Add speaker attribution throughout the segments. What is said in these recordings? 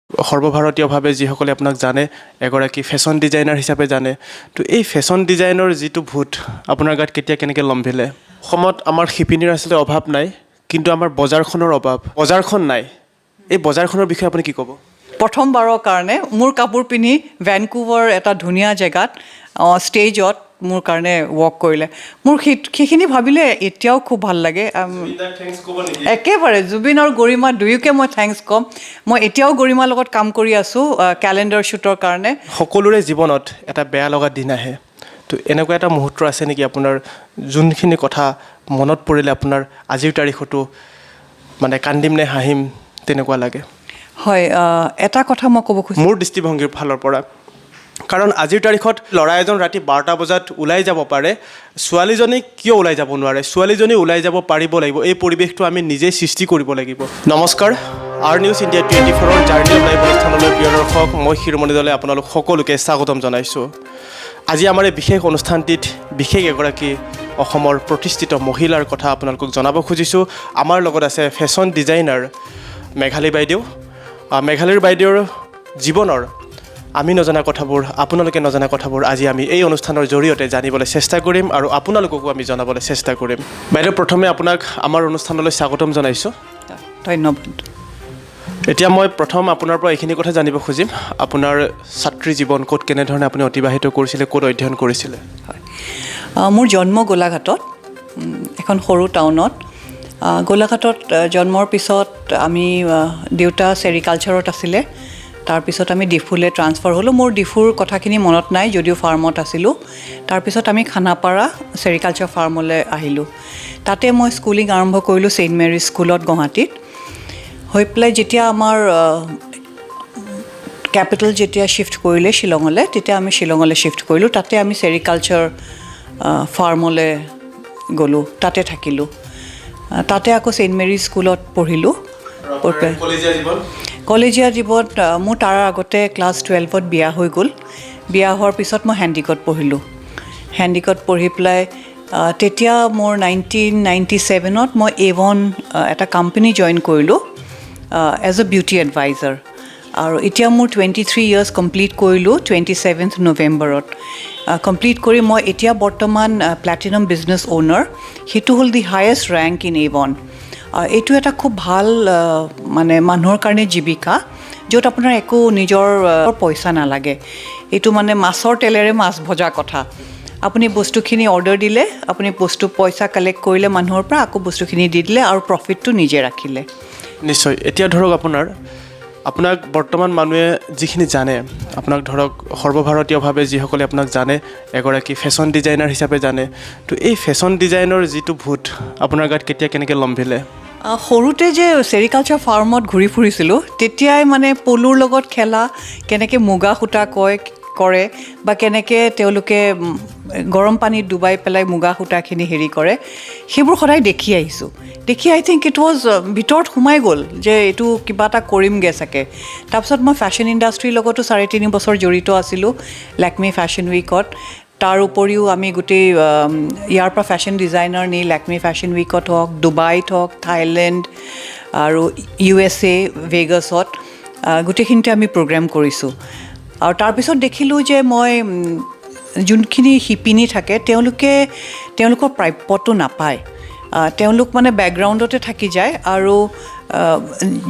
Speaker 1: সৰ্বভাৰতীয়ভাৱে যিসকলে আপোনাক জানে এগৰাকী ফেশ্বন ডিজাইনাৰ হিচাপে জানে তো এই ফেশ্বন ডিজাইনৰ যিটো ভূত আপোনাৰ গাত কেতিয়া কেনেকৈ লম্ভিলে অসমত আমাৰ শিপিনীৰ আচলতে অভাৱ নাই কিন্তু আমাৰ বজাৰখনৰ অভাৱ বজাৰখন নাই এই বজাৰখনৰ বিষয়ে আপুনি কি ক'ব
Speaker 2: প্ৰথমবাৰৰ কাৰণে মোৰ কাপোৰ পিন্ধি ভেনকুভাৰ এটা ধুনীয়া জেগাত ষ্টেজত মোৰ কাৰণে ৱৰ্ক কৰিলে মোৰ সেইখিনি ভাবিলে এতিয়াও খুব ভাল লাগে একেবাৰে জুবিন আৰু গৰিমা দুয়োকে মই থেংকছ ক'ম মই এতিয়াও গৰিমাৰ লগত কাম কৰি আছোঁ কেলেণ্ডাৰ শ্বুটৰ কাৰণে
Speaker 1: সকলোৰে জীৱনত এটা বেয়া লগা দিন আহে তো এনেকুৱা এটা মুহূৰ্ত আছে নেকি আপোনাৰ যোনখিনি কথা মনত পৰিলে আপোনাৰ আজিৰ তাৰিখতো মানে কান্দিম নে হাঁহিম তেনেকুৱা লাগে
Speaker 2: হয় এটা কথা মই ক'ব খুজিছোঁ
Speaker 1: মোৰ দৃষ্টিভংগীৰ ফালৰ পৰা কাৰণ আজিৰ তাৰিখত ল'ৰা এজন ৰাতি 12টা বজাত ওলাই যাব পাৰে ছোৱালীজনী কিয় ওলাই যাব নোৱাৰে ছোৱালীজনী ওলাই যাব পাৰিব লাগিব এই পৰিৱেশটো আমি নিজেই সৃষ্টি কৰিব লাগিব নমস্কাৰ আৰ নিউজ ইণ্ডিয়া 24ৰ জাৰ্নি অফ লাইফ অনুষ্ঠানলৈ প্ৰিয় দৰ্শক মই শিৰোমণি দলে আপোনালোক সকলোকে স্বাগতম জনাইছোঁ আজি আমাৰ এই বিশেষ অনুষ্ঠানটিত বিশেষ এগৰাকী অসমৰ প্ৰতিষ্ঠিত মহিলাৰ কথা আপোনালোকক জনাব খুজিছোঁ আমাৰ লগত আছে ফেশ্বন ডিজাইনাৰ মেঘালী বাইদেউ মেঘালীৰ বাইদেউৰ জীৱনৰ আমি নজনা কথাবোৰ আপোনালোকে নজনা কথাবোৰ আজি আমি এই অনুষ্ঠানৰ জৰিয়তে জানিবলৈ চেষ্টা কৰিম আৰু আপোনালোককো আমি জনাবলৈ চেষ্টা কৰিম বাইদেউ প্ৰথমে আপোনাক আমাৰ অনুষ্ঠানলৈ স্বাগতম জনাইছোঁ
Speaker 2: ধন্যবাদ
Speaker 1: এতিয়া মই প্ৰথম আপোনাৰ পৰা এইখিনি কথা জানিব খুজিম আপোনাৰ ছাত্ৰী জীৱন ক'ত কেনেধৰণে আপুনি অতিবাহিত কৰিছিলে ক'ত অধ্যয়ন কৰিছিলে
Speaker 2: হয় মোৰ জন্ম গোলাঘাটত এখন সৰু টাউনত গোলাঘাটত জন্মৰ পিছত আমি দেউতা ছেৰিকালচাৰত আছিলে তাৰপিছত আমি ডিফুলৈ ট্ৰান্সফাৰ হ'লোঁ মোৰ ডিফুৰ কথাখিনি মনত নাই যদিও ফাৰ্মত আছিলোঁ তাৰপিছত আমি খানাপাৰা ছেৰিকালচাৰ ফাৰ্মলৈ আহিলোঁ তাতে মই স্কুলিং আৰম্ভ কৰিলোঁ ছেইণ্ট মেৰিজ স্কুলত গুৱাহাটীত হৈ পেলাই যেতিয়া আমাৰ কেপিটেল যেতিয়া শ্বিফ্ট কৰিলে শ্বিলঙলৈ তেতিয়া আমি শ্বিলঙলৈ শ্বিফ্ট কৰিলোঁ তাতে আমি ছেৰিকালচাৰ ফাৰ্মলৈ গ'লোঁ তাতে থাকিলোঁ তাতে আকৌ ছেইণ্ট মেৰিজ স্কুলত পঢ়িলোঁ কলেজীয়া জীৱন মোৰ তাৰ আগতে ক্লাছ 12ত বিয়া হৈ গ'ল বিয়া হোৱাৰ পিছত মই হেণ্ডিকত পঢ়িলোঁ হেণ্ডিকত পঢ়ি পেলাই তেতিয়া মোৰ 1997ত মই A1 এটা কোম্পানী জইন কৰিলোঁ এজ এ বিউটি এডভাইজাৰ আৰু এতিয়া মোৰ 23 ইয়াৰ্ছ কমপ্লিট কৰিলোঁ 27th নৱেম্বৰত কমপ্লিট কৰি মই এতিয়া বৰ্তমান প্লেটিনাম বিজনেছ অ'নাৰ সেইটো হ'ল দি হায়েষ্ট ৰেংক ইন A1 এইটো এটা খুব ভাল মানে মানুহৰ কাৰণে জীৱিকা য'ত আপোনাৰ একো নিজৰ পইচা নালাগে এইটো মানে মাছৰ তেলেৰে মাছ ভজা কথা আপুনি বস্তুখিনি অৰ্ডাৰ দিলে আপুনি পইচা কালেক্ট কৰিলে মানুহৰ পৰা আকৌ বস্তুখিনি দি দিলে আৰু প্ৰফিটটো নিজে ৰাখিলে
Speaker 1: নিশ্চয় এতিয়া ধৰক আপোনাক বৰ্তমান মানুহে যিখিনি জানে আপোনাক ধৰক সৰ্বভাৰতীয়ভাৱে যিসকলে আপোনাক জানে এগৰাকী ফেশ্বন ডিজাইনাৰ হিচাপে জানে তো এই ফেশ্বন ডিজাইনৰ যিটো ভূত আপোনাৰ গাত কেতিয়া কেনেকৈ লম্ভিলে
Speaker 2: সৰুতে যে ছেৰিকালচাৰ ফাৰ্মত ঘূৰি ফুৰিছিলোঁ তেতিয়াই মানে পলুৰ লগত খেলা কেনেকৈ মুগা সূতা কৰে বা কেনেকৈ তেওঁলোকে গৰম পানীত ডুবাই পেলাই মুগা সূতাখিনি হেৰি কৰে সেইবোৰ সদায় দেখি আহিছোঁ দেখি আই থিংক ইট ৱাজ ভিতৰত সোমাই গ'ল যে এইটো কিবা এটা কৰিমগৈ চাগে তাৰপিছত মই ফেশ্বন ইণ্ডাষ্ট্ৰীৰ লগতো 3.5 বছৰ জড়িত আছিলোঁ লেকমি ফেশ্বন উইকত তাৰ উপৰিও আমি গোটেই ইয়াৰ পৰা ফেশ্বন ডিজাইনাৰ নি লেকমি ফেশ্বন উইকত হওক ডুবাইত হওক থাইলেণ্ড আৰু USA ভেগাছত গোটেইখিনিতে আমি প্ৰগ্ৰেম কৰিছোঁ আৰু তাৰপিছত দেখিলোঁ যে মই যোনখিনি শিপিনী থাকে তেওঁলোকৰ প্ৰাপ্যটো নাপায় তেওঁলোক মানে বেকগ্ৰাউণ্ডতে থাকি যায় আৰু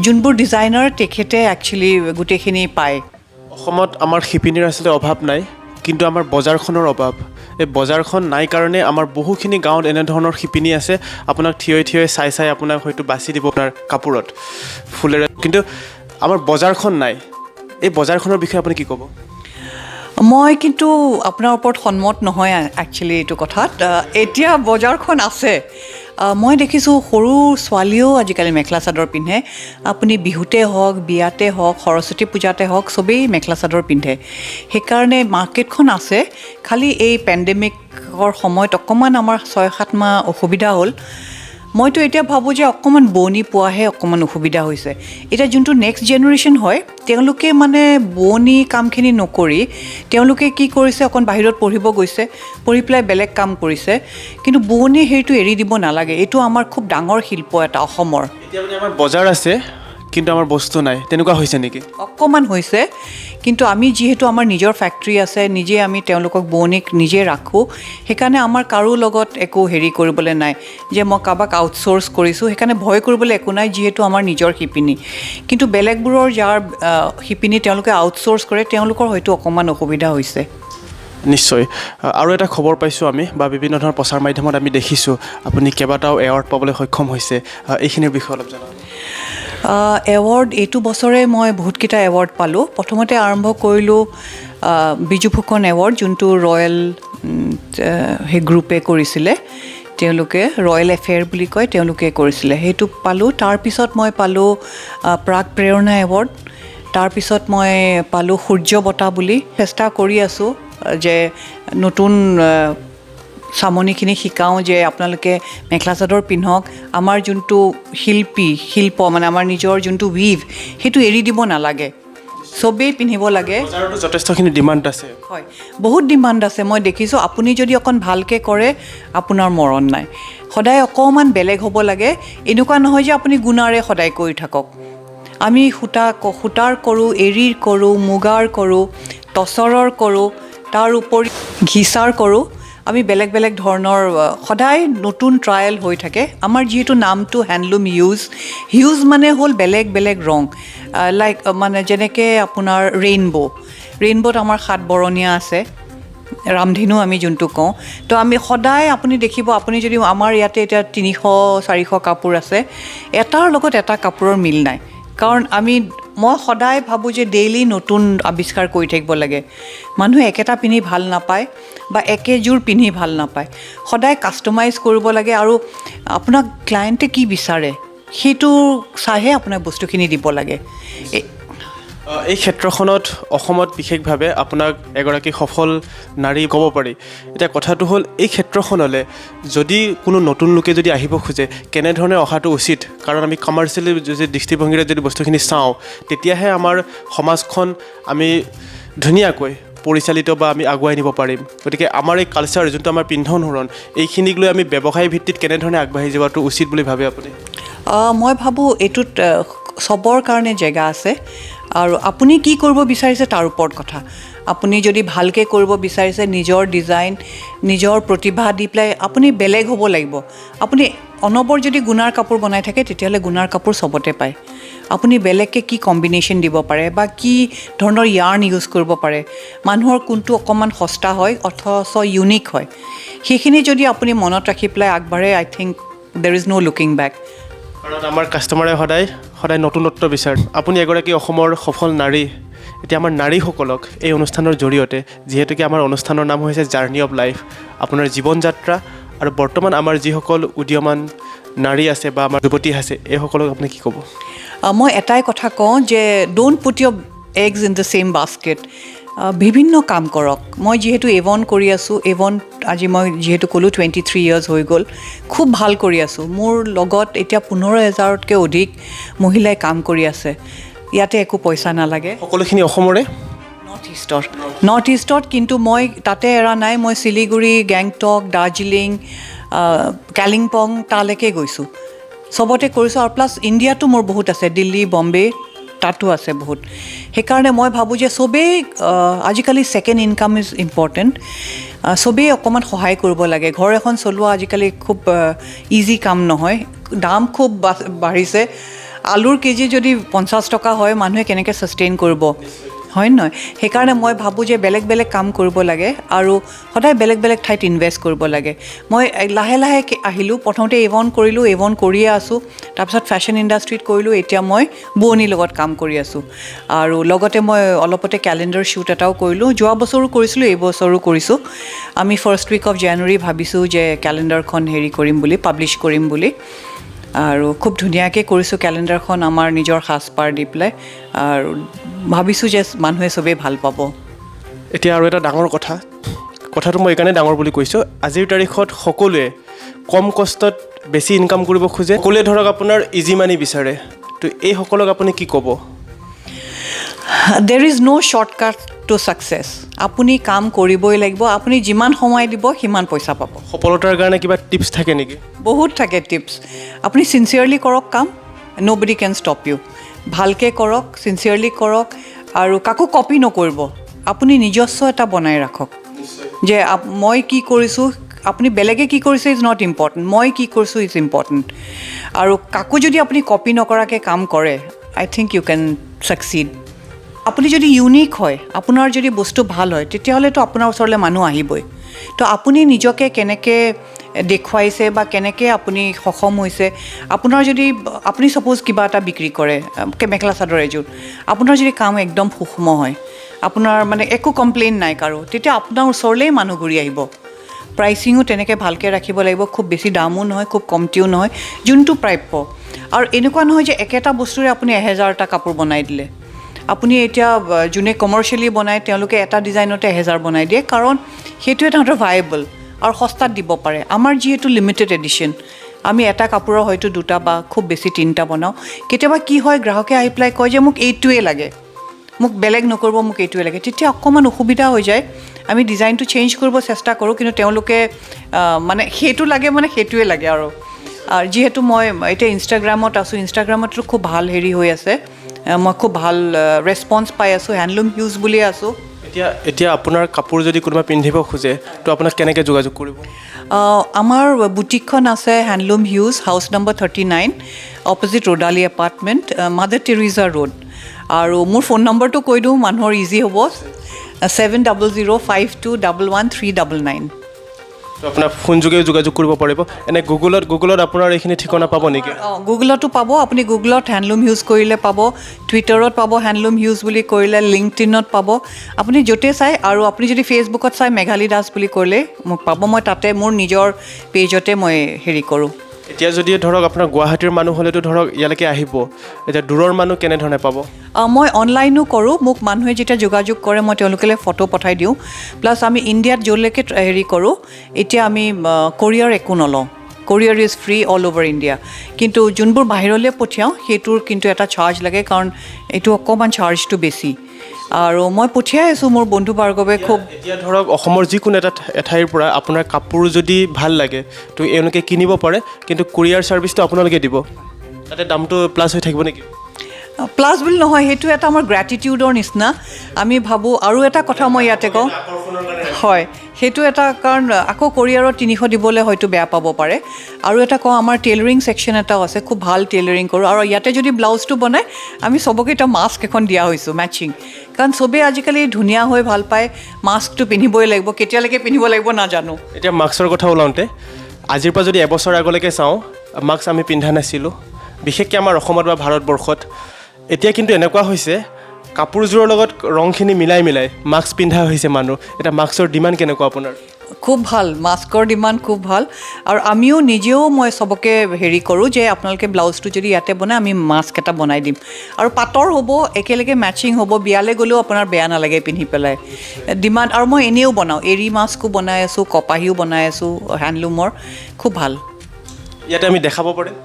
Speaker 2: যোনবোৰ ডিজাইনাৰ তেখেতে একচুৱেলি গোটেইখিনি পায়
Speaker 1: অসমত আমাৰ শিপিনীৰ আচলতে অভাৱ নাই কিন্তু আমাৰ বজাৰখনৰ অভাৱ এই বজাৰখন নাই কাৰণে আমাৰ বহুখিনি গাঁৱত এনেধৰণৰ শিপিনী আছে আপোনাক থিয় চাই আপোনাক হয়তো বাছি দিব আপোনাৰ কাপোৰত ফুলেৰে কিন্তু আমাৰ বজাৰখন নাই এই বজাৰখনৰ বিষয়ে আপুনি কি ক'ব
Speaker 2: মই কিন্তু আপোনাৰ ওপৰত সন্মত নহয় একচুৱেলি এইটো কথাত এতিয়া বজাৰখন আছে মই দেখিছোঁ সৰু ছোৱালীয়েও আজিকালি মেখেলা চাদৰ পিন্ধে আপুনি বিহুতে হওক বিয়াতে হওক সৰস্বতী পূজাতে হওক চবেই মেখেলা চাদৰ পিন্ধে সেইকাৰণে মাৰ্কেটখন আছে খালি এই পেণ্ডেমিকৰ সময়ত অকণমান আমাৰ 6-7 মাহ অসুবিধা হ'ল মইতো এতিয়া ভাবোঁ যে অকণমান বোৱনী পোৱাহে অকণমান অসুবিধা হৈছে এতিয়া যোনটো নেক্সট জেনেৰেশ্যন হয় তেওঁলোকে মানে বোৱনী কামখিনি নকৰি তেওঁলোকে কি কৰিছে অকণ বাহিৰত পঢ়িব গৈছে পঢ়ি পেলাই বেলেগ কাম কৰিছে কিন্তু বোৱনী সেইটো এৰি দিব নালাগে এইটো আমাৰ খুব ডাঙৰ শিল্প এটা অসমৰ
Speaker 1: এতিয়া মানে আমাৰ বজাৰ আছে কিন্তু আমাৰ বস্তু নাই, তেনেকুৱা হৈছে নেকি?
Speaker 2: অকণমান হৈছে, কিন্তু আমি যিহেতু আমাৰ নিজৰ ফেক্টৰী আছে, নিজে আমি তেওঁলোকক বোৱনীক নিজে ৰাখোঁ, সেইকাৰণে আমাৰ কাৰো লগত একো হেৰি কৰিবলৈ নাই যে মই কাৰোবাক আউটচ'ৰ্চ কৰিছোঁ, সেইকাৰণে ভয় কৰিবলৈ একো নাই, যিহেতু আমাৰ নিজৰ শিপিনী। কিন্তু বেলেগবোৰৰ যাৰ শিপিনী তেওঁলোকে আউটচ'ৰ্চ কৰে, তেওঁলোকৰ হয়তো অকণমান অসুবিধা হৈছে।
Speaker 1: নিশ্চয়। আৰু এটা খবৰ পাইছোঁ আমি বা বিভিন্ন ধৰণৰ প্ৰচাৰ মাধ্যমত আমি দেখিছোঁ আপুনি কেইবাটাও এৱাৰ্ড পাবলৈ সক্ষম হৈছে, এইখিনিৰ বিষয়ে অলপ জনাওক।
Speaker 2: এৱাৰ্ড এইটো বছৰে মই বহুতকেইটা এৱাৰ্ড পালোঁ। প্ৰথমতে আৰম্ভ কৰিলোঁ বিজু ফুকন এৱাৰ্ড, যোনটো ৰয়েল সেই গ্ৰুপে কৰিছিলে, তেওঁলোকে ৰয়েল এফেয়াৰ বুলি কয়, তেওঁলোকে কৰিছিলে, সেইটো পালোঁ। তাৰপিছত মই পালোঁ প্ৰাগ প্ৰেৰণা এৱাৰ্ড, তাৰপিছত মই পালোঁ সূৰ্য বঁটা বুলি। চেষ্টা কৰি আছোঁ যে নতুন চামনিখিনি শিকাওঁ যে আপোনালোকে মেখেলা চাদৰ পিন্ধক, আমাৰ যোনটো শিল্প মানে আমাৰ নিজৰ যোনটো উইভ, সেইটো এৰি দিব নালাগে, চবেই পিন্ধিব লাগে।
Speaker 1: বজাৰতো যথেষ্টখিনি ডিমাণ্ড আছে।
Speaker 2: হয়, বহুত ডিমাণ্ড আছে, মই দেখিছোঁ। আপুনি যদি অকণ ভালকৈ কৰে, আপোনাৰ মৰণ নাই। সদায় অকণমান বেলেগ হ'ব লাগে, এনেকুৱা নহয় যে আপুনি গুণাৰে সদায় কৰি থাকক। আমি সূতাৰ কৰোঁ, এৰীৰ কৰোঁ, মুগাৰ কৰোঁ, টচৰৰ কৰোঁ, তাৰ উপৰি ঘিচাৰ কৰোঁ। আমি বেলেগ বেলেগ ধৰণৰ সদায় নতুন ট্ৰায়েল হৈ থাকে। আমাৰ যিহেতু নামটো হেণ্ডলুম হিউজ মানে হ'ল বেলেগ বেলেগ ৰং, লাইক মানে যেনেকৈ আপোনাৰ ৰেইনব'ত আমাৰ 7 বৰণীয়া আছে, ৰামধেনু আমি যোনটো কওঁ। তো আমি সদায় আপুনি দেখিব, আপুনি যদি আমাৰ ইয়াতে এতিয়া 300-400 কাপোৰ আছে, এটাৰ লগত এটা কাপোৰৰ মিল নাই। কাৰণ মই সদায় ভাবোঁ যে ডেইলি নতুন আৱিষ্কাৰ কৰি থাকিব লাগে। মানুহে একেটা পিন্ধি ভাল নাপায় বা একেযোৰ পিন্ধি ভাল নাপায়, সদায় কাষ্টমাইজ কৰিব লাগে। আৰু আপোনাক ক্লায়েণ্টে কি বিচাৰে সেইটো চাইহে আপোনাক বস্তুখিনি দিব লাগে।
Speaker 1: এই ক্ষেত্ৰখনত অসমত বিশেষভাৱে আপোনাক এগৰাকী সফল নাৰী ক'ব পাৰি। এতিয়া কথাটো হ'ল, এই ক্ষেত্ৰখনলৈ যদি কোনো নতুন লোকে যদি আহিব খোজে, কেনেধৰণে অহাটো উচিত? কাৰণ আমি কমাৰ্চিয়েলি যদি দৃষ্টিভংগীৰে যদি বস্তুখিনি চাওঁ, তেতিয়াহে আমাৰ সমাজখন আমি ধুনীয়াকৈ পৰিচালিত বা আমি আগুৱাই নিব পাৰিম। গতিকে আমাৰ এই কালচাৰ, যোনটো আমাৰ পিন্ধন উৰণ, এইখিনিক লৈ আমি ব্যৱসায় ভিত্তিত কেনেধৰণে আগবাঢ়ি যোৱাটো উচিত বুলি ভাবে আপুনি?
Speaker 2: মই ভাবোঁ এইটোত চবৰ কাৰণে জেগা আছে, আৰু আপুনি কি কৰিব বিচাৰিছে তাৰ ওপৰত কথা। আপুনি যদি ভালকৈ কৰিব বিচাৰিছে, নিজৰ ডিজাইন, নিজৰ প্ৰতিভা দি পেলাই আপুনি বেলেগ হ'ব লাগিব। আপুনি অনবৰ যদি গুণাৰ কাপোৰ বনাই থাকে, তেতিয়াহ'লে গুণাৰ কাপোৰ চবতে পায়। আপুনি বেলেগকৈ কি কম্বিনেশ্যন দিব পাৰে বা কি ধৰণৰ য়াৰ্ণ ইউজ কৰিব পাৰে, মানুহৰ কোনটো অকণমান সস্তা হয় অথচ ইউনিক হয়, সেইখিনি যদি আপুনি মনত ৰাখি পেলাই আগবাঢ়ে, I think there is no' looking back.
Speaker 1: কাৰণ আমাৰ কাষ্টমাৰে সদায় নতুনত্ব বিচাৰে। আপুনি এগৰাকী অসমৰ সফল নাৰী। এতিয়া আমাৰ নাৰীসকলক এই অনুষ্ঠানৰ জৰিয়তে, যিহেতুকে আমাৰ অনুষ্ঠানৰ নাম হৈছে জাৰ্ণি অফ লাইফ, আপোনাৰ জীৱন যাত্ৰা, আৰু বৰ্তমান আমাৰ যিসকল উদীয়মান নাৰী আছে বা আমাৰ যুৱতী আছে, এইসকলক আপুনি কি ক'ব?
Speaker 2: মই এটাই কথা কওঁ যে don't put your eggs in the same basket. বিভিন্ন কাম কৰক। মই যিহেতু এভন কৰি আছোঁ, এভন আজি মই যিহেতু ক'লোঁ 23 years হৈ গ'ল, খুব ভাল কৰি আছোঁ। মোৰ লগত এতিয়া 15,000তকৈ অধিক মহিলাই কাম কৰি আছে। ইয়াতে একো পইচা নালাগে।
Speaker 1: সকলোখিনি অসমৰে?
Speaker 2: নৰ্থ ইষ্টত, কিন্তু মই তাতে এৰা নাই। মই শিলিগুৰি, গেংটক, দাৰ্জিলিং, কালিম্পং তালৈকে গৈছোঁ, চবতে কৰিছোঁ। আৰু প্লাছ ইণ্ডিয়াতো মোৰ বহুত আছে, দিল্লী, বম্বে, তাতো আছে বহুত। সেইকাৰণে মই ভাবোঁ যে চবেই আজিকালি ছেকেণ্ড ইনকাম ইজ ইম্পৰ্টেণ্ট। চবেই অকণমান সহায় কৰিব লাগে। ঘৰ এখন চলোৱা আজিকালি খুব ইজি কাম নহয়, দাম খুব বাঢ়িছে। আলুৰ কেজি যদি 50 টকা হয়, মানুহে কেনেকৈ ছাষ্টেইন কৰিব, হয় নহয়? সেইকাৰণে মই ভাবোঁ যে বেলেগ বেলেগ কাম কৰিব লাগে আৰু সদায় বেলেগ বেলেগ ঠাইত ইনভেষ্ট কৰিব লাগে। মই লাহে লাহে আহিলোঁ। প্ৰথমতে এভন কৰিলোঁ, এভন কৰিয়ে আছোঁ। তাৰপিছত ফেশ্বন ইণ্ডাষ্ট্ৰীত কৰিলোঁ, এতিয়া মই বোৱনীৰ লগত কাম কৰি আছোঁ। আৰু লগতে মই অলপতে কেলেণ্ডাৰ শ্বুট এটাও কৰিলোঁ। যোৱা বছৰো কৰিছিলোঁ, এইবছৰো কৰিছোঁ। আমি ফাৰ্ষ্ট উইক অফ জানুৱাৰী ভাবিছোঁ যে কেলেণ্ডাৰখন কৰিম বুলি, পাব্লিছ কৰিম বুলি। আৰু খুব ধুনীয়াকৈ কৰিছোঁ কেলেণ্ডাৰখন, আমাৰ নিজৰ সাজপাৰ দি পেলাই, আৰু ভাবিছোঁ যে মানুহে চবেই ভাল পাব।
Speaker 1: এতিয়া আৰু এটা ডাঙৰ কথাটো মই এইকাৰণে ডাঙৰ বুলি কৈছোঁ, আজিৰ তাৰিখত সকলোৱে কম কষ্টত বেছি ইনকাম কৰিব খোজে। সকলোৱে ধৰক আপোনাৰ ইজি মানি বিচাৰে, তো এইসকলক আপুনি কি ক'ব?
Speaker 2: There is no' shortcut to success. আপুনি কাম কৰিবই লাগিব। আপুনি যিমান সময় দিব, সিমান পইচা পাব।
Speaker 1: সফলতাৰ কাৰণে কিবা টিপছ থাকে নেকি?
Speaker 2: বহুত থাকে টিপছ। আপুনি চিনচিয়াৰলি কৰক কাম, ন'বডি কেন ষ্টপ ইউ। ভালকৈ কৰক, চিনচিয়াৰলি কৰক আৰু কাকো কপি নকৰিব। আপুনি নিজস্ব এটা বনাই ৰাখক যে মই কি কৰিছোঁ, আপুনি বেলেগে কি কৰিছে ইজ নট ইম্পৰ্টেণ্ট, মই কি কৰিছোঁ ইজ ইম্পৰ্টেণ্ট। আৰু কাকো যদি আপুনি কপি নকৰাকৈ কাম কৰে, আই থিংক ইউ কেন ছাকচিড। আপুনি যদি ইউনিক হয়, আপোনাৰ যদি বস্তু ভাল হয়, তেতিয়াহ'লেতো আপোনাৰ ওচৰলৈ মানুহ আহিবই। তো আপুনি নিজকে কেনেকৈ দেখুৱাইছে বা কেনেকৈ আপুনি সক্ষম হৈছে, আপোনাৰ যদি আপুনি ছাপ'জ কিবা এটা বিক্ৰী কৰে, মেখেলা চাদৰ এযোৰ, আপোনাৰ যদি কাম একদম সূক্ষ্ম হয়, আপোনাৰ মানে একো কমপ্লেইন নাই কাৰো, তেতিয়া আপোনাৰ ওচৰলৈয়ে মানুহ ঘূৰি আহিব। প্ৰাইচিঙো তেনেকৈ ভালকৈ ৰাখিব লাগিব, খুব বেছি দামো নহয়, খুব কমটিও নহয়, যোনটো প্ৰাপ্য। আৰু এনেকুৱা নহয় যে একেটা বস্তুৰে আপুনি 1000টা কাপোৰ বনাই দিলে। আপুনি এতিয়া যোনে কমাৰ্চিয়েলি বনায় তেওঁলোকে এটা ডিজাইনতে 1000 বনাই দিয়ে, কাৰণ সেইটোৱে তাহাঁতৰ ভায়েবল আৰু সস্তাত দিব পাৰে। আমাৰ যিহেতু লিমিটেড এডিশ্যন, আমি এটা কাপোৰৰ হয়তো 2টা বা খুব বেছি 3টা বনাওঁ। কেতিয়াবা কি হয়, গ্ৰাহকে আহি পেলাই কয় যে মোক এইটোৱে লাগে, মোক বেলেগ নকৰিব, মোক এইটোৱে লাগে, তেতিয়া অকণমান অসুবিধা হৈ যায়। আমি ডিজাইনটো চেঞ্জ কৰিব চেষ্টা কৰোঁ, কিন্তু তেওঁলোকে মানে সেইটো লাগে মানে সেইটোৱে লাগে। আৰু যিহেতু মই এতিয়া ইনষ্টাগ্ৰামত আছোঁ, ইনষ্টাগ্ৰামতো খুব ভাল হেৰি হৈ আছে, মই খুব ভাল ৰেছপন্স পাই আছোঁ, হেণ্ডলুম হিউজ বুলিয়ে আছোঁ।
Speaker 1: এতিয়া আপোনাৰ কাপোৰ যদি কোনোবা পিন্ধিব খোজে তো আপোনাক কেনেকৈ যোগাযোগ কৰিব?
Speaker 2: আমাৰ বুটিকখন আছে handloom hues, house number 39, opposite Rodali apartment, Mother Teresa road. আৰু মোৰ ফোন নম্বৰটো কৈ দিওঁ, মানুহৰ ইজি হ'ব, 7005211399।
Speaker 1: তো আপোনাৰ ফোন যোগে যোগাযোগ কৰিব পাৰিব। এনে গুগলত আপোনাৰ এইখিনি ঠিকনা পাব নেকি?
Speaker 2: গুগলতো পাব, আপুনি গুগলত হেণ্ডলুম হিউজ কৰিলে পাব, টুইটাৰত পাব হেণ্ডলুম হিউজ বুলি কৰিলে, লিংকডিনত পাব, আপুনি য'তে চাই। আৰু আপুনি যদি ফেচবুকত চাই মেঘালী দাস বুলি কৰিলে মোক পাব, মই তাতে মোৰ নিজৰ পেজতে মই হেৰি কৰোঁ।
Speaker 1: এতিয়া যদি ধৰক আপোনাৰ গুৱাহাটীৰ মানুহ হ'লেতো ধৰক ইয়ালৈকে আহিব, এতিয়া দূৰৰ মানুহ কেনেধৰণে পাব?
Speaker 2: মই অনলাইনো কৰোঁ, মোক মানুহে যেতিয়া যোগাযোগ কৰে মই তেওঁলোকলৈ ফটো পঠাই দিওঁ। প্লাছ আমি ইণ্ডিয়াত য'লৈকে হেৰি কৰোঁ, এতিয়া আমি কোৰিয়াৰ একো নলওঁ, কোৰিয়াৰ is free all over India. কিন্তু যোনবোৰ বাহিৰলৈ পঠিয়াওঁ সেইটোৰ কিন্তু এটা চাৰ্জ লাগে, কাৰণ এইটো অকণমান চাৰ্জটো বেছি। আৰু মই পঠিয়াই আছোঁ মোৰ বন্ধু বাৰ্গৱে খুব।
Speaker 1: এতিয়া ধৰক অসমৰ যিকোনো এটা এঠাইৰ পৰা আপোনাৰ কাপোৰ যদি ভাল লাগে তো এওঁলোকে কিনিব পাৰে, কিন্তু কুৰিয়াৰ ছাৰ্ভিচটো আপোনালোকে দিব, তাতে দামটো প্লাছ হৈ থাকিব নেকি?
Speaker 2: প্লাছ বুলি নহয়, সেইটো এটা আমাৰ গ্ৰেটিটিউডৰ নিচিনা আমি ভাবোঁ। আৰু এটা কথা মই ইয়াতে কওঁ, হয়, সেইটো এটা, কাৰণ আকৌ কোৰিয়াৰত 300 দিবলৈ হয়তো বেয়া পাব পাৰে। আৰু এটা কওঁ, আমাৰ টেইলৰিং ছেকশ্যন এটাও আছে, খুব ভাল টেইলৰিং কৰোঁ। আৰু ইয়াতে যদি ব্লাউজটো বনায়, আমি চবকে এটা মাস্ক এখন দিয়া হৈছোঁ মেচিং, কাৰণ চবেই আজিকালি ধুনীয়া হৈ ভাল পায়, মাস্কটো পিন্ধিবই লাগিব, কেতিয়ালৈকে পিন্ধিব লাগিব নাজানো।
Speaker 1: এতিয়া মাস্কৰ কথা ওলাওঁতে আজিৰ পৰা যদি এবছৰ আগলৈকে চাওঁ, মাস্ক আমি পিন্ধা নাছিলোঁ, বিশেষকৈ আমাৰ অসমত বা ভাৰতবৰ্ষত। এতিয়া কিন্তু এনেকুৱা হৈছে, কাপোৰযোৰৰ লগত ৰংখিনি মিলাই মাস্ক পিন্ধা হৈছে মানুহ। এতিয়া মাস্কৰ ডিমাণ্ড কেনেকুৱা আপোনাৰ?
Speaker 2: খুব ভাল, মাস্কৰ ডিমাণ্ড খুব ভাল। আৰু আমিও নিজেও মই চবকে হেৰি কৰোঁ যে আপোনালোকে ব্লাউজটো যদি ইয়াতে বনায়, আমি মাস্ক এটা বনাই দিম, আৰু পাটৰ হ'ব, একেলগে মেচিং হ'ব, বিয়ালৈ গ'লেও আপোনাৰ বেয়া নালাগে পিন্ধি পেলাই। ডিমাণ্ড। আৰু মই এনেও বনাওঁ, এৰী মাস্কো বনাই আছোঁ, কপাহীও বনাই আছোঁ, হেণ্ডলুমৰ, খুব ভাল।
Speaker 1: ইয়াতে আমি দেখাব পাৰিম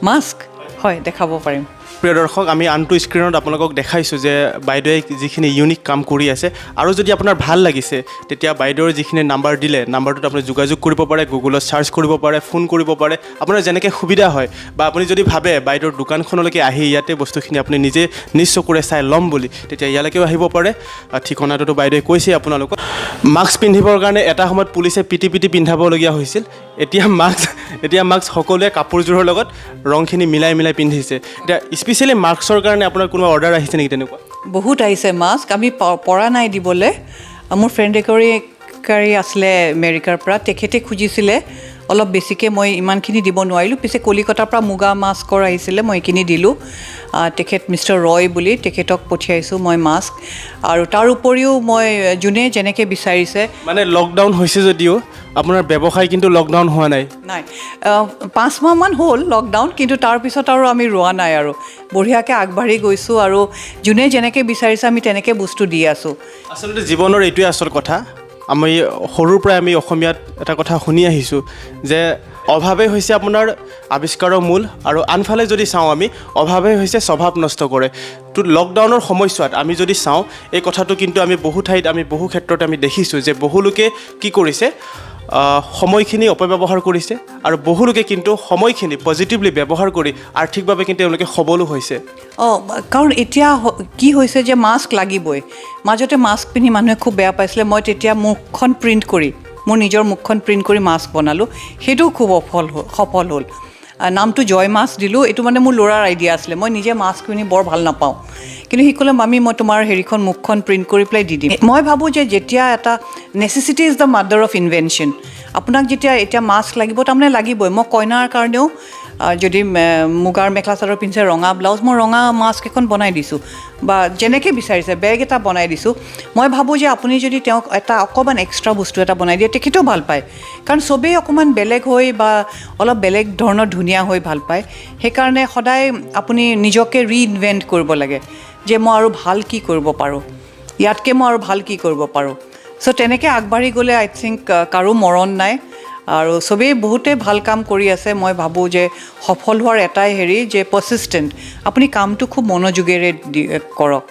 Speaker 2: মাস্ক? হয়, দেখাব পাৰিম।
Speaker 1: প্ৰিয় দৰ্শক, আমি আনটো স্ক্ৰীণত আপোনালোকক দেখাইছোঁ যে বাইদেৱে যিখিনি ইউনিক কাম কৰি আছে। আৰু যদি আপোনাৰ ভাল লাগিছে, তেতিয়া বাইদেউৰ যিখিনি নাম্বাৰ দিলে, নাম্বাৰটোত আপুনি যোগাযোগ কৰিব পাৰে, গুগলত ছাৰ্চ কৰিব পাৰে, ফোন কৰিব পাৰে, আপোনাৰ যেনেকৈ সুবিধা হয়। বা আপুনি যদি ভাবে বাইদেউৰ দোকানখনলৈকে আহি ইয়াতে বস্তুখিনি আপুনি নিজে নিজ চকুৰে চাই ল'ম বুলি, তেতিয়া ইয়ালৈকেও আহিব পাৰে। ঠিকনাটোতো বাইদেৱে কৈছেই আপোনালোকক। মাস্ক পিন্ধিবৰ কাৰণে এটা সময়ত পুলিচে পিটি পিন্ধাবলগীয়া হৈছিল, এতিয়া মাস্ক সকলোৱে কাপোৰযোৰৰ লগত ৰংখিনি মিলাই পিন্ধিছে। এতিয়া স্পেচিয়েলি মাস্কৰ কাৰণে আপোনাৰ কোনোবা অৰ্ডাৰ আহিছে নেকি তেনেকুৱা?
Speaker 2: বহুত আহিছে মাস্ক, আমি পৰা নাই দিবলৈ। মোৰ ফ্ৰেণ্ড এগৰাকী আছিলে আমেৰিকাৰ পৰা, তেখেতে খুজিছিলে অলপ বেছিকৈ, মই ইমানখিনি দিব নোৱাৰিলোঁ। পিছে কলিকতাৰ পৰা মুগা মাস্কৰ আহিছিলে, মই এইখিনি দিলোঁ। তেখেত মিষ্টাৰ ৰয় বুলি, তেখেতক পঠিয়াইছোঁ মই মাস্ক। আৰু তাৰ উপৰিও মই যোনে যেনেকৈ বিচাৰিছে,
Speaker 1: মানে লকডাউন হৈছে যদিও আপোনাৰ ব্যৱসায় কিন্তু লকডাউন হোৱা নাই?
Speaker 2: নাই, 5 মাহমান হ'ল লকডাউন, কিন্তু তাৰপিছত আৰু আমি ৰোৱা নাই, আৰু বঢ়িয়াকৈ আগবাঢ়ি গৈছোঁ। আৰু যোনে যেনেকৈ বিচাৰিছে আমি তেনেকৈ বস্তু দি আছোঁ।
Speaker 1: আচলতে জীৱনৰ এইটোৱে আচল কথা। আমি সৰুৰ পৰাই আমি অসমীয়াত এটা কথা শুনি আহিছোঁ যে অভাৱে হৈছে আপোনাৰ আৱিষ্কাৰৰ মূল, আৰু আনফালে যদি চাওঁ আমি, অভাৱে হৈছে স্বভাৱ নষ্ট কৰে। তো লকডাউনৰ সময়ছোৱাত আমি যদি চাওঁ, এই কথাটো কিন্তু আমি বহু ঠাইত, আমি বহু ক্ষেত্ৰত আমি দেখিছোঁ যে বহু লোকে কি কৰিছে, সময়খিনি অপব্যৱহাৰ কৰিছে আৰু বহু লোকে কিন্তু সময়খিনি পজিটিভলি ব্যৱহাৰ কৰি আৰ্থিকভাৱে কিন্তু তেওঁলোকে সবলো হৈছে
Speaker 2: কাৰণ এতিয়া কি হৈছে যে মাস্ক লাগিবই মাজতে মাস্ক পিন্ধি মানুহে খুব বেয়া পাইছিলে মই তেতিয়া মুখখন প্ৰিণ্ট কৰি মোৰ নিজৰ মুখখন প্ৰিণ্ট কৰি মাস্ক বনালোঁ সেইটোও খুব সফল হ'ল নামটো জয় মাস্ক দিলোঁ এইটো মানে মোৰ ল'ৰাৰ আইডিয়া আছিলে মই নিজে মাস্ক পিন্ধি বৰ ভাল নাপাওঁ কিন্তু সি ক'লে মামী মই তোমাৰ হেৰিখন মুখখন প্ৰিণ্ট কৰি পেলাই দি দিম মই ভাবোঁ যে যেতিয়া এটা necessity is the mother of invention আপোনাক যেতিয়া এতিয়া মাস্ক লাগিব তাৰমানে লাগিবই মই কইনাৰ কাৰণেও যদি মুগাৰ মেখেলা চাদৰ পিন্ধিছে ৰঙা ব্লাউজ মই ৰঙা মাস্ক এখন বনাই দিছোঁ বা যেনেকৈ বিচাৰিছে বেগ এটা বনাই দিছোঁ মই ভাবোঁ যে আপুনি যদি তেওঁক এটা অকণমান এক্সট্ৰা বস্তু এটা বনাই দিয়ে তেখেতেও ভাল পায় কাৰণ চবেই অকণমান বেলেগ হৈ বা অলপ বেলেগ ধৰণৰ ধুনীয়া হৈ ভাল পায় সেইকাৰণে সদায় আপুনি নিজকে ৰিইনভেণ্ট কৰিব লাগে যে মই আৰু ভাল কি কৰিব পাৰোঁ ইয়াতকৈ মই আৰু ভাল কি কৰিব পাৰোঁ চ' তেনেকৈ আগবাঢ়ি গ'লে আই থিংক কাৰো মৰণ নাই আৰু চবেই বহুতে ভাল কাম কৰি আছে মই ভাবোঁ যে সফল হোৱাৰ এটাই হেৰি যে পাৰ্চিষ্টেণ্ট আপুনি কামটো খুব মনোযোগেৰে কৰক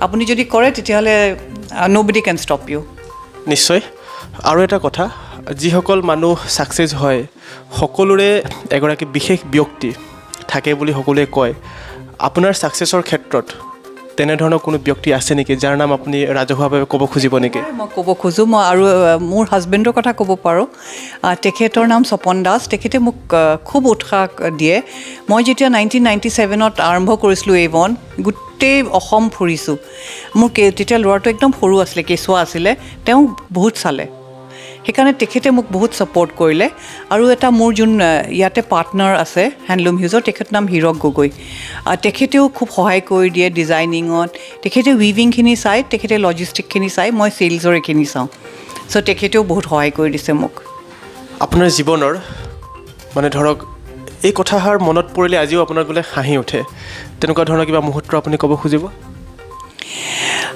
Speaker 2: আপুনি যদি কৰে তেতিয়াহ'লে নবডি কেন ষ্টপ ইউ
Speaker 1: নিশ্চয় আৰু এটা কথা যিসকল মানুহ ছাকচেছ হয় সকলোৰে এগৰাকী বিশেষ ব্যক্তি থাকে বুলি সকলোৱে কয় আপোনাৰ ছাকচেছৰ ক্ষেত্ৰত তেনেধৰণৰ কোনো ব্যক্তি আছে নেকি যাৰ নাম আপুনি ৰাজহুৱাভাৱে ক'ব খুজিব নেকি
Speaker 2: মই ক'ব খোজোঁ মই আৰু মোৰ হাজবেণ্ডৰ কথা ক'ব পাৰোঁ তেখেতৰ নাম স্বপন দাস তেখেতে মোক খুব উৎসাহ দিয়ে মই যেতিয়া 1997ত আৰম্ভ কৰিছিলোঁ এইবন গোটেই অসম ফুৰিছোঁ মোৰ তেতিয়া ল'ৰাটো একদম সৰু আছিলে কেঁচুৱা আছিলে তেওঁ বহুত চালে সেইকাৰণে তেখেতে মোক বহুত ছাপৰ্ট কৰিলে আৰু এটা মোৰ যোন ইয়াতে পাৰ্টনাৰ আছে হেণ্ডলুম হিউজৰ তেখেতৰ নাম হীৰক গগৈ তেখেতেও খুব সহায় কৰি দিয়ে ডিজাইনিঙত তেখেতে উইভিংখিনি চাই তেখেতে লজিষ্টিকখিনি চাই মই চেলছৰ এইখিনি চাওঁ চ' তেখেতেও বহুত সহায় কৰি দিছে মোক
Speaker 1: আপোনাৰ জীৱনৰ মানে ধৰক এই কথাষাৰ মনত পৰিলে আজিও আপোনাৰ বোলে হাঁহি উঠে তেনেকুৱা ধৰণৰ কিবা মুহূৰ্ত আপুনি ক'ব খুজিব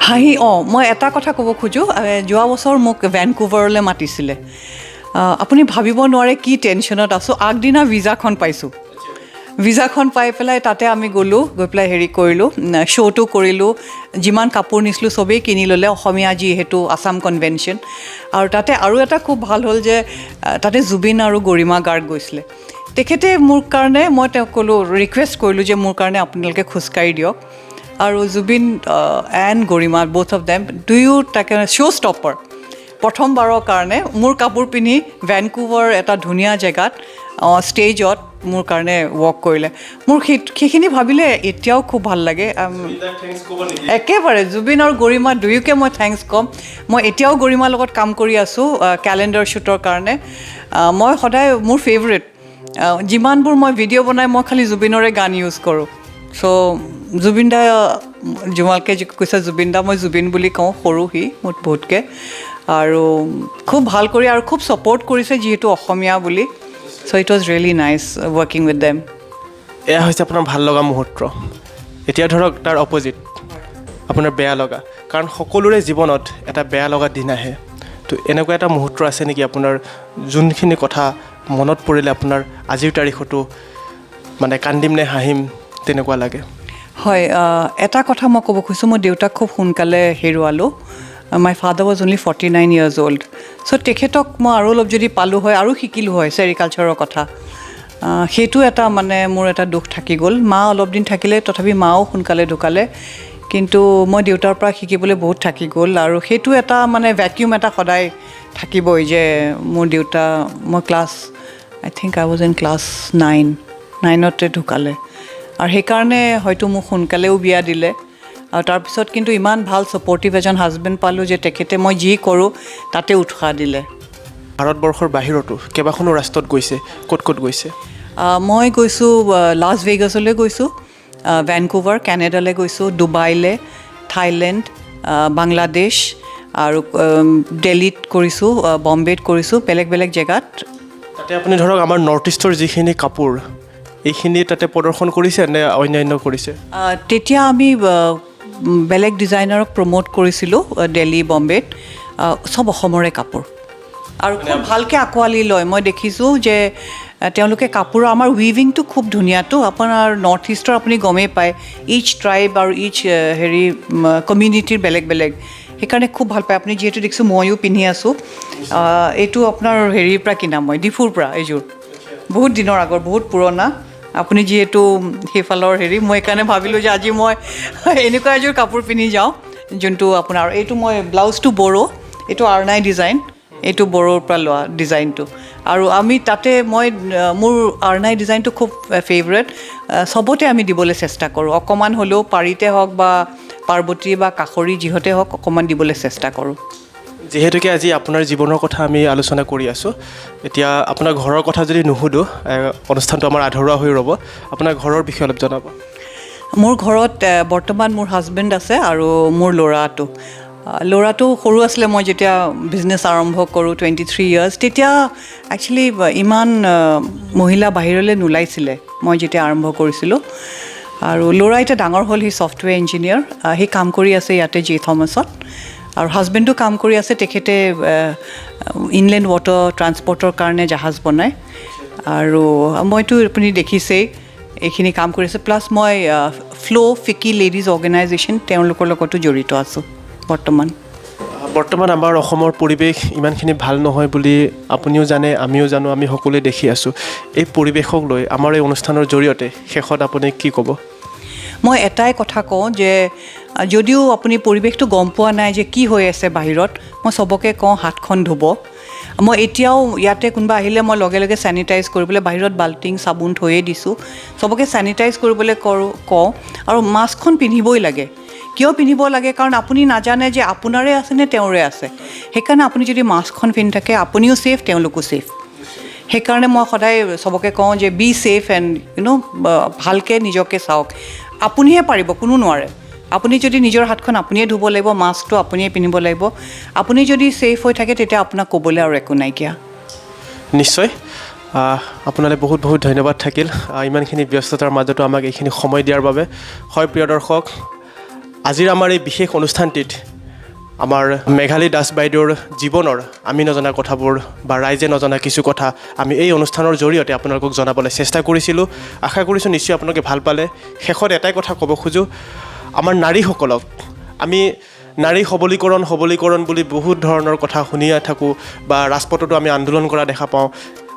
Speaker 2: হাঁহি মই এটা কথা ক'ব খোজোঁ যোৱা বছৰ মোক ভেনকুভাৰলৈ মাতিছিলে আপুনি ভাবিব নোৱাৰে কি টেনশ্যনত আছোঁ আগদিনা ভিজাখন পাইছোঁ ভিজাখন পাই পেলাই তাতে আমি গ'লোঁ গৈ পেলাই হেৰি কৰিলোঁ শ্ব'টো কৰিলোঁ যিমান কাপোৰ নিছিলোঁ চবেই কিনি ল'লে অসমীয়া যিহেতু আছাম কনভেনশ্যন আৰু তাতে আৰু এটা খুব ভাল হ'ল যে তাতে জুবিন আৰু গৰিমা গাৰ্গ গৈছিলে তেখেতে মোৰ কাৰণে মই তেওঁক ক'লোঁ ৰিকুৱেষ্ট কৰিলোঁ যে মোৰ কাৰণে আপোনালোকে খোজকাঢ়ি দিয়ক আৰু Zubeen and Garima both of them দুয়ো তাকে শ্ব' ষ্টপাৰ প্ৰথমবাৰৰ কাৰণে মোৰ কাপোৰ পিন্ধি ভেনকুভাৰ এটা ধুনীয়া জেগাত ষ্টেজত মোৰ কাৰণে ৱক কৰিলে মোৰ সেইখিনি ভাবিলে এতিয়াও খুব ভাল লাগে একেবাৰে জুবিন আৰু গৰিমা দুয়োকে মই থেংকছ ক'ম মই এতিয়াও গৰিমাৰ লগত কাম কৰি আছোঁ কেলেণ্ডাৰ শ্বুটৰ কাৰণে মই সদায় মোৰ ফেভৰেট যিমানবোৰ মই ভিডিঅ' বনাই মই খালি জুবিনৰে গান ইউজ কৰোঁ চ' জুবিন দা জুমালকে কৈছে জুবিন দা মই জুবিন বুলি কওঁ সৰু সি মোৰ বহুতকৈ আৰু খুব ভাল কৰি আৰু খুব ছাপৰ্ট কৰিছে যিহেতু অসমীয়া বুলি so' it was really nice working with them
Speaker 1: এয়া হৈছে আপোনাৰ ভাল লগা মুহূৰ্ত এতিয়া ধৰক তাৰ অপজিট আপোনাৰ বেয়া লগা কাৰণ সকলোৰে জীৱনত এটা বেয়া লগা দিন আহে তো এনেকুৱা এটা মুহূৰ্ত আছে নেকি আপোনাৰ যোনখিনি কথা মনত পৰিলে আপোনাৰ আজিৰ তাৰিখতো মানে কান্দিম নে হাঁহিম তেনেকুৱা লাগে
Speaker 2: হয় এটা কথা মই ক'ব খুজিছোঁ মই দেউতাক খুব সোনকালে হেৰুৱালোঁ my father was only 49 years old so' তেখেতক মই আৰু অলপ যদি পালোঁ হয় আৰু শিকিলোঁ হয় ছেৰিকালচাৰৰ কথা সেইটো এটা মানে মোৰ এটা দুখ থাকি গ'ল মা অলপ দিন থাকিলে তথাপি মাও সোনকালে ঢুকালে কিন্তু মই দেউতাৰ পৰা শিকিবলৈ বহুত থাকি গ'ল আৰু সেইটো এটা মানে ভেকিউম এটা সদায় থাকিবই যে মোৰ দেউতা মই I think I was in class 9তে ঢুকালে আৰু সেইকাৰণে হয়তো মোক সোনকালেও বিয়া দিলে আৰু তাৰপিছত কিন্তু ইমান ভাল ছাপৰ্টিভ এজন হাজবেণ্ড পালোঁ যে তেখেতে মই যি কৰোঁ তাতে উৎসাহ দিলে
Speaker 1: ভাৰতবৰ্ষৰ বাহিৰতো কেইবাখনো ৰাষ্ট্ৰত গৈছে ক'ত ক'ত গৈছে
Speaker 2: মই গৈছোঁ লাছ ভেগাছলৈ গৈছোঁ ভেনকুভাৰ কেনেডালৈ গৈছোঁ ডুবাইলৈ থাইলেণ্ড বাংলাদেশ আৰু দিল্লীত কৰিছোঁ বম্বেত কৰিছোঁ বেলেগ বেলেগ জেগাত
Speaker 1: তাতে আপুনি ধৰক আমাৰ নৰ্থ ইষ্টৰ যিখিনি কাপোৰ এইখিনি তাতে প্ৰদৰ্শন কৰিছে নে অন্যান্য কৰিছে
Speaker 2: তেতিয়া আমি বেলেগ ডিজাইনাৰক প্ৰম'ট কৰিছিলোঁ দিল্লী বম্বেত চব অসমৰে কাপোৰ আৰু খুব ভালকৈ আঁকোৱালি লয় মই দেখিছোঁ যে তেওঁলোকে কাপোৰৰ আমাৰ উইভিংটো খুব ধুনীয়াটো আপোনাৰ নৰ্থ ইষ্টৰ আপুনি গমেই পায় ইচ ট্ৰাইব আৰু ইচ হেৰি কমিউনিটিৰ বেলেগ বেলেগ সেইকাৰণে খুব ভাল পায় আপুনি যিহেতু দেখিছোঁ ময়ো পিন্ধি আছোঁ এইটো আপোনাৰ হেৰিৰ পৰা কিনা মই ডিফুৰ পৰা এইযোৰ বহুত দিনৰ আগৰ বহুত পুৰণা আপুনি যিহেতু সেইফালৰ হেৰি মই সেইকাৰণে ভাবিলোঁ যে আজি মই এনেকুৱা এযোৰ কাপোৰ পিন্ধি যাওঁ যোনটো আপোনাৰ এইটো মই ব্লাউজটো বড়ো এইটো আৰনাই ডিজাইন এইটো বড়োৰ পৰা লোৱা ডিজাইনটো আৰু আমি তাতে মই মোৰ আৰনাই ডিজাইনটো খুব ফেভৰেট চবতে আমি দিবলৈ চেষ্টা কৰোঁ অকণমান হ'লেও পাৰিতে হওক বা পাৰ্বতী বা কাষৰী যিহতে হওক অকণমান দিবলৈ চেষ্টা কৰোঁ
Speaker 1: যিহেতুকে আজি আপোনাৰ জীৱনৰ কথা আমি আলোচনা কৰি আছোঁ এতিয়া আপোনাৰ ঘৰৰ কথা যদি নুসুধোঁ অনুষ্ঠানটো আমাৰ আধৰুৱা হৈ ৰ'ব আপোনাৰ ঘৰৰ বিষয়ে অলপ জনাব
Speaker 2: মোৰ ঘৰত বৰ্তমান মোৰ হাজবেণ্ড আছে আৰু মোৰ ল'ৰাটো সৰু আছিলে মই যেতিয়া বিজনেছ আৰম্ভ কৰোঁ 23 ইয়াৰ্ছ তেতিয়া একচুৱেলি ইমান মহিলা বাহিৰলৈ নোলাইছিলে মই যেতিয়া আৰম্ভ কৰিছিলোঁ আৰু ল'ৰা এতিয়া ডাঙৰ হ'ল সি ছফ্টৱেৰ ইঞ্জিনিয়াৰ সি কাম কৰি আছে ইয়াতে জি থমাছত আৰু হাজবেণ্ডো কাম কৰি আছে তেখেতে ইনলেণ্ড ৱাটাৰ ট্ৰান্সপৰ্টৰ কাৰণে জাহাজ বনায় আৰু মইতো আপুনি দেখিছেই এইখিনি কাম কৰি আছে প্লাছ মই ফিকি লেডিজ অৰ্গেনাইজেশ্যন তেওঁলোকৰ লগতো জড়িত আছোঁ
Speaker 1: বৰ্তমান আমাৰ অসমৰ পৰিৱেশ ইমানখিনি ভাল নহয় বুলি আপুনিও জানে আমিও জানো আমি সকলোৱে দেখি আছোঁ এই পৰিৱেশক লৈ আমাৰ এই অনুষ্ঠানৰ জৰিয়তে শেষত আপুনি কি ক'ব
Speaker 2: মই এটাই কথা কওঁ যে যদিও আপুনি পৰিৱেশটো গম পোৱা নাই যে কি হৈ আছে বাহিৰত মই চবকে কওঁ হাতখন ধুব মই এতিয়াও ইয়াতে কোনোবা আহিলে মই লগে লগে চেনিটাইজ কৰিবলৈ বাহিৰত বাল্টিং চাবোন থৈয়ে দিছোঁ চবকে চেনিটাইজ কৰিবলৈ কওঁ আৰু মাস্কখন পিন্ধিবই লাগে কিয় পিন্ধিব লাগে কাৰণ আপুনি নাজানে যে আপোনাৰে আছে নে তেওঁৰে আছে সেইকাৰণে আপুনি যদি মাস্কখন পিন্ধি থাকে আপুনিও ছেফ তেওঁলোকো ছেফ সেইকাৰণে মই সদায় চবকে কওঁ যে বি ছেফ এণ্ড ভালকৈ নিজকে চাওক আপুনিহে পাৰিব কোনো নোৱাৰে আপুনি যদি নিজৰ হাতখন আপুনিয়ে ধুব লাগিব মাস্কটো আপুনিয়ে পিন্ধিব লাগিব আপুনি যদি ছেফ হৈ থাকে তেতিয়া আপোনাক ক'বলৈ আৰু একো নাইকিয়া
Speaker 1: নিশ্চয় আপোনালৈ বহুত বহুত ধন্যবাদ থাকিল ইমানখিনি ব্যস্ততাৰ মাজতো আমাক এইখিনি সময় দিয়াৰ বাবে হয় প্ৰিয় দৰ্শক আজিৰ আমাৰ এই বিশেষ অনুষ্ঠানটিত আমাৰ মেঘালী দাস বাইদেউৰ জীৱনৰ আমি নজনা কথাবোৰ বা ৰাইজে নজনা কিছু কথা আমি এই অনুষ্ঠানৰ জৰিয়তে আপোনালোকক জনাবলৈ চেষ্টা কৰিছিলোঁ আশা কৰিছোঁ নিশ্চয় আপোনালোকে ভাল পালে শেষত এটাই কথা ক'ব খোজোঁ আমাৰ নাৰীসকলক আমি নাৰী সবলীকৰণ বুলি বহুত ধৰণৰ কথা শুনিয়ে থাকোঁ বা ৰাজপথতো আমি আন্দোলন কৰা দেখা পাওঁ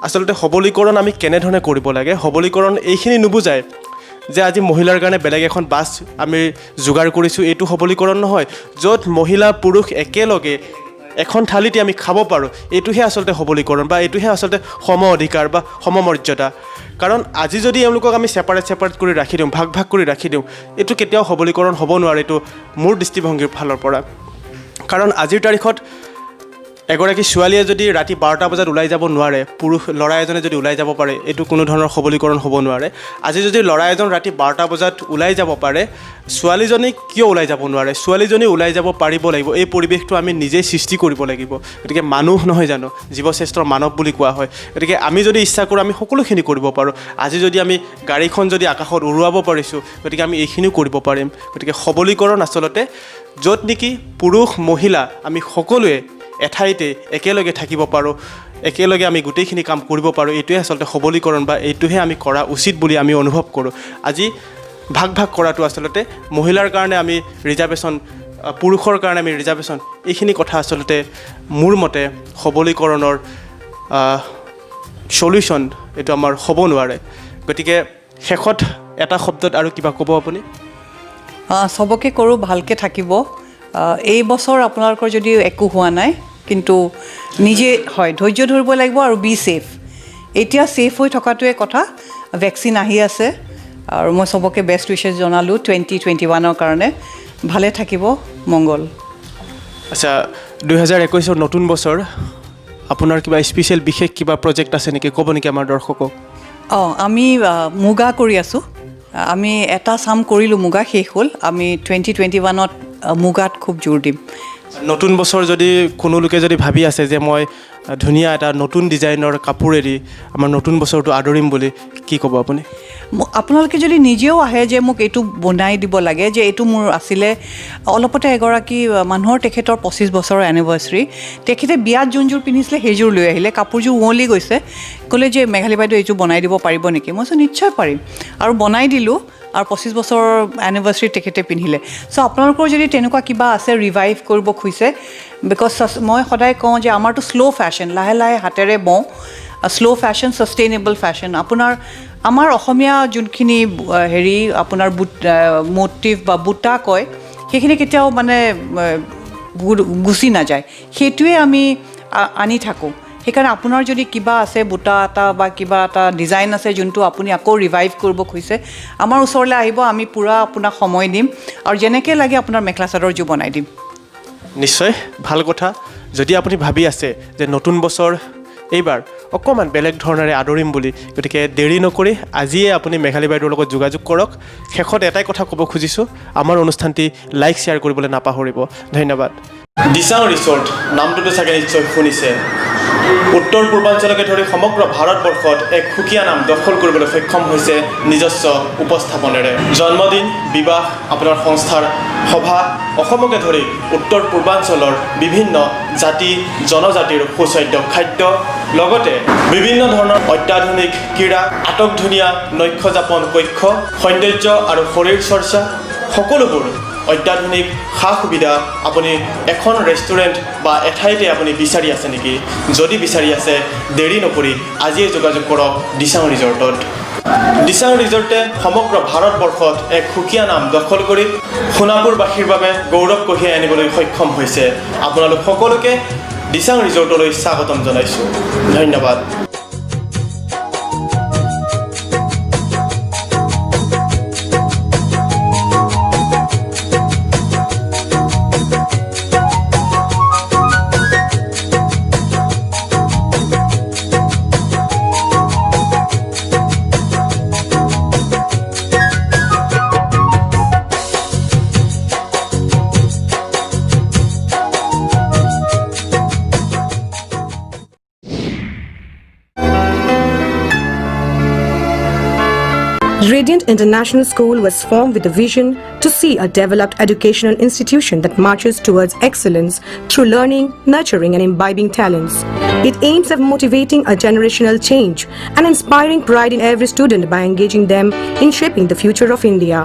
Speaker 1: আচলতে সবলীকৰণ আমি কেনেধৰণে কৰিব লাগে সবলীকৰণ এইখিনি নুবুজায় যে আজি মহিলাৰ কাৰণে বেলেগ এখন বাছ আমি যোগাৰ কৰিছোঁ এইটো সবলীকৰণ নহয় য'ত মহিলা পুৰুষ একেলগে এখন থালিতে আমি খাব পাৰোঁ এইটোহে আচলতে সবলীকৰণ বা এইটোহে আচলতে সম অধিকাৰ বা সমমৰ্যাদা কাৰণ আজি যদি এওঁলোকক আমি ছেপাৰেট কৰি ৰাখি দিওঁ ভাগ কৰি ৰাখি দিওঁ এইটো কেতিয়াও সবলীকৰণ হ'ব নোৱাৰে এইটো মোৰ দৃষ্টিভংগীৰ ফালৰ পৰা কাৰণ আজিৰ তাৰিখত এগৰাকী ছোৱালীয়ে যদি ৰাতি 12টা বজাত ওলাই যাব নোৱাৰে ল'ৰা এজনে যদি ওলাই যাব পাৰে এইটো কোনো ধৰণৰ সবলীকৰণ হ'ব নোৱাৰে আজি যদি ল'ৰা এজন ৰাতি 12টা বজাত ওলাই যাব পাৰে ছোৱালীজনী কিয় ওলাই যাব নোৱাৰে ছোৱালীজনী ওলাই যাব পাৰিব লাগিব এই পৰিৱেশটো আমি নিজেই সৃষ্টি কৰিব লাগিব গতিকে মানুহ নহয় জানো জীৱশ্ৰেষ্ঠৰ মানৱ বুলি কোৱা হয় গতিকে আমি যদি ইচ্ছা কৰোঁ আমি সকলোখিনি কৰিব পাৰোঁ আজি যদি আমি গাড়ীখন যদি আকাশত উৰুৱাব পাৰিছোঁ গতিকে আমি এইখিনিও কৰিব পাৰিম গতিকে সবলীকৰণ আচলতে য'ত নেকি পুৰুষ মহিলা আমি সকলোৱে এঠাইতে একেলগে থাকিব পাৰোঁ একেলগে আমি গোটেইখিনি কাম কৰিব পাৰোঁ এইটোৱে আচলতে সবলীকৰণ বা এইটোহে আমি কৰা উচিত বুলি আমি অনুভৱ কৰোঁ আজি ভাগ কৰাটো আচলতে মহিলাৰ কাৰণে আমি ৰিজাৰ্ভেশ্যন পুৰুষৰ কাৰণে আমি ৰিজাৰ্ভেশ্যন এইখিনি কথা আচলতে মোৰ মতে সবলীকৰণৰ সলিউশ্যন এইটো আমাৰ হ'ব নোৱাৰে গতিকে শেষত এটা শব্দত আৰু কিবা ক'ব আপুনি
Speaker 2: চবকে কৰোঁ ভালকৈ থাকিব এই বছৰ আপোনালোকৰ যদি একো হোৱা নাই কিন্তু নিজে হয় ধৈৰ্য ধৰিব লাগিব আৰু বি ছেফ এতিয়া ছেফ হৈ থকাটোৱে কথা ভেকচিন আহি আছে আৰু মই চবকে বেষ্ট উইচেছ জনালোঁ 2021ৰ কাৰণে ভালে থাকিব মংগল
Speaker 1: আচ্ছা 2021ৰ নতুন বছৰ আপোনাৰ কিবা স্পেচিয়েল বিশেষ কিবা প্ৰজেক্ট আছে নেকি ক'ব নেকি আমাৰ দৰ্শকক
Speaker 2: আমি মুগা কৰি আছোঁ আমি এটা চাম কৰিলোঁ মুগা শেষ হ'ল আমি 2021ত মুগাত খুব জোৰ দিম।
Speaker 1: নতুন বছৰ যদি কোনো লোকে যদি ভাবি আছে যে মই ধুনীয়া এটা নতুন ডিজাইনৰ কাপোৰ এৰি আমাৰ নতুন বছৰটো আদৰিম বুলি, কি ক'ব আপুনি?
Speaker 2: আপোনালোকে যদি নিজেও আহে যে মোক এইটো বনাই দিব লাগে, যে এইটো মোৰ আছিলে অলপতে এগৰাকী মানুহৰ তেখেতৰ 25 বছৰৰ এনিভাৰ্চাৰী, তেখেতে বিয়াত যোনযোৰ পিন্ধিছিলে সেইযোৰ লৈ আহিলে, কাপোৰযোৰ উৱলি গৈছে, ক'লে যে মেঘালী বাইদেউ এইযোৰ বনাই দিব পাৰিব নেকি? মই কৈছোঁ নিশ্চয় পাৰিম, আৰু বনাই দিলোঁ, আৰু 25 বছৰৰ এনিভাৰ্চাৰী তেখেতে পিন্ধিলে। চ' আপোনালোকৰ যদি তেনেকুৱা কিবা আছে ৰিভাইভ কৰিব খুজিছে, বিকজ মই সদায় কওঁ যে আমাৰতো শ্ল' ফেশ্বন, লাহে লাহে হাতেৰে বওঁ, শ্ল' ফেশ্বন, ছাষ্টেইনেবল ফেশ্বন। আমাৰ অসমীয়া যোনখিনি হেৰি আপোনাৰ মটিভ বা বুটা কয়, সেইখিনি কেতিয়াও মানে গুচি নাযায়, সেইটোৱে আমি আনি থাকোঁ। সেইকাৰণে আপোনাৰ যদি কিবা আছে বুটা এটা বা কিবা এটা ডিজাইন আছে যোনটো আপুনি আকৌ ৰিভাইভ কৰিব খুজিছে, আমাৰ ওচৰলৈ আহিব, আমি পূৰা আপোনাক সময় দিম, আৰু যেনেকৈ লাগে আপোনাৰ মেখেলা চাদৰযোৰ বনাই দিম।
Speaker 1: নিশ্চয় ভাল কথা। যদি আপুনি ভাবি আছে যে নতুন বছৰ এইবাৰ অকণমান বেলেগ ধৰণেৰে আদৰিম বুলি, গতিকে দেৰি নকৰি আজিয়ে আপুনি মেঘালী বাইদেউৰ লগত যোগাযোগ কৰক। শেষত এটাই কথা ক'ব খুজিছোঁ, আমাৰ অনুষ্ঠানটি লাইক শ্বেয়াৰ কৰিবলৈ নাপাহৰিব। ধন্যবাদ। দিচাং ৰিজৰ্ট নামটোতো চাগে নিশ্চয় শুনিছে। উত্তৰ পূৰ্বাঞ্চলকে ধৰি সমগ্ৰ ভাৰতবৰ্ষত এক সুকীয়া নাম দখল কৰিবলৈ সক্ষম হৈছে নিজস্ব উপস্থাপনেৰে। জন্মদিন, বিবাহ, আপোনাৰ সংস্থাৰ সভা, অসমকে ধৰি উত্তৰ পূৰ্বাঞ্চলৰ বিভিন্ন জাতি জনজাতিৰ সুস্বাদ্য খাদ্য, লগতে বিভিন্ন ধৰণৰ অত্যাধুনিক ক্ৰীড়া, আটকধুনীয়া নৈশযাপন কক্ষ, সৌন্দৰ্য আৰু শৰীৰ চৰ্চা, সকলোবোৰ অত্যাধুনিক সা সুবিধা আপুনি এখন ৰেষ্টুৰেণ্ট বা এঠাইতে আপুনি বিচাৰি আছে নেকি? যদি বিচাৰি আছে, দেৰি নকৰি আজিয়ে যোগাযোগ কৰক দিচাং ৰিজৰ্টত। দিচাং ৰিজৰ্টে সমগ্ৰ ভাৰতবৰ্ষত এক সুকীয়া নাম দখল কৰি সোণাপুৰবাসীৰ বাবে গৌৰৱ কঢ়িয়াই আনিবলৈ সক্ষম হৈছে। আপোনালোক সকলোকে দিচাং ৰিজৰ্টলৈ স্বাগতম জনাইছোঁ। ধন্যবাদ।
Speaker 3: Radiant International School was formed with a vision to see a developed educational institution that marches towards excellence through learning, nurturing and imbibing talents. It aims at motivating a generational change and inspiring pride in every student by engaging them in shaping the future of India.